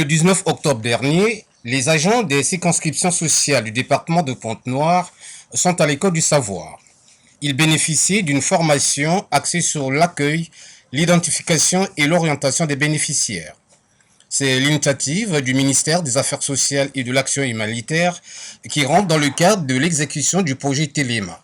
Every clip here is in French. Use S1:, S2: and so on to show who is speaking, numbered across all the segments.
S1: Le 19 octobre dernier, les agents des circonscriptions sociales du département de Pointe-Noire sont à l'école du savoir. Ils bénéficient d'une formation axée sur l'accueil, l'identification et l'orientation des bénéficiaires. C'est l'initiative du ministère des Affaires sociales et de l'Action humanitaire qui rentre dans le cadre de l'exécution du projet Téléma.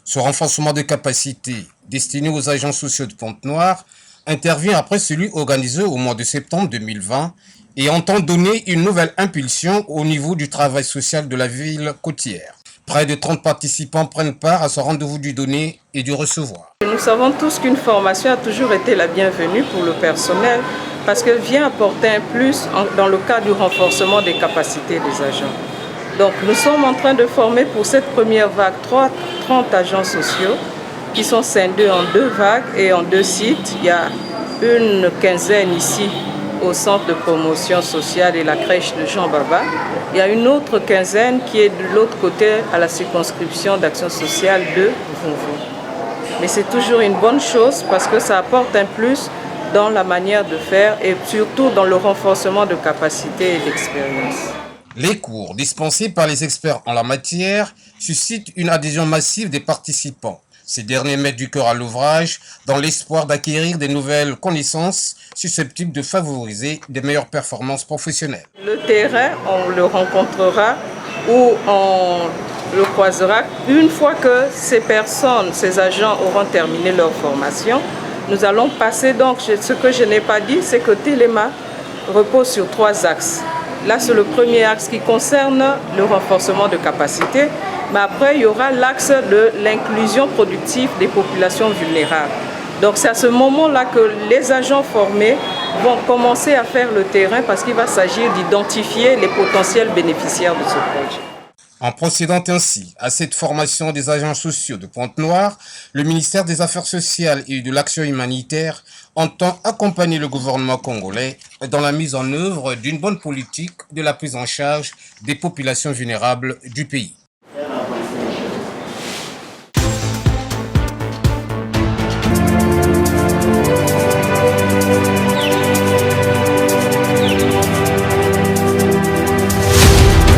S1: Ce renforcement de capacité destiné aux agents sociaux de Pointe-Noire intervient après celui organisé au mois de septembre 2020 et entend donner une nouvelle impulsion au niveau du travail social de la ville côtière. Près de 30 participants prennent part à ce rendez-vous du donner et du recevoir.
S2: Nous savons tous qu'une formation a toujours été la bienvenue pour le personnel parce qu'elle vient apporter un plus dans le cadre du renforcement des capacités des agents. Donc nous sommes en train de former pour cette première vague 30 agents sociaux qui sont scindés en 2 vagues et en 2 sites. Il y a une quinzaine ici au centre de promotion sociale et la crèche de Jean Baba. Il y a une autre quinzaine qui est de l'autre côté à la circonscription d'action sociale de Vouvou. Mais c'est toujours une bonne chose parce que ça apporte un plus dans la manière de faire et surtout dans le renforcement de capacités et d'expérience.
S1: Les cours dispensés par les experts en la matière suscitent une adhésion massive des participants. Ces derniers mettent du cœur à l'ouvrage dans l'espoir d'acquérir des nouvelles connaissances susceptibles de favoriser des meilleures performances professionnelles.
S2: Le terrain, on le rencontrera ou on le croisera une fois que ces personnes, ces agents auront terminé leur formation. Nous allons passer donc, ce que je n'ai pas dit, c'est que Téléma repose sur 3 axes. Là, c'est le premier axe qui concerne le renforcement de capacité, mais après, il y aura l'axe de l'inclusion productive des populations vulnérables. Donc, c'est à ce moment-là que les agents formés vont commencer à faire le terrain parce qu'il va s'agir d'identifier les potentiels bénéficiaires de ce projet.
S1: En procédant ainsi à cette formation des agents sociaux de Pointe-Noire, le ministère des Affaires sociales et de l'Action humanitaire entend accompagner le gouvernement congolais dans la mise en œuvre d'une bonne politique de la prise en charge des populations vulnérables du pays.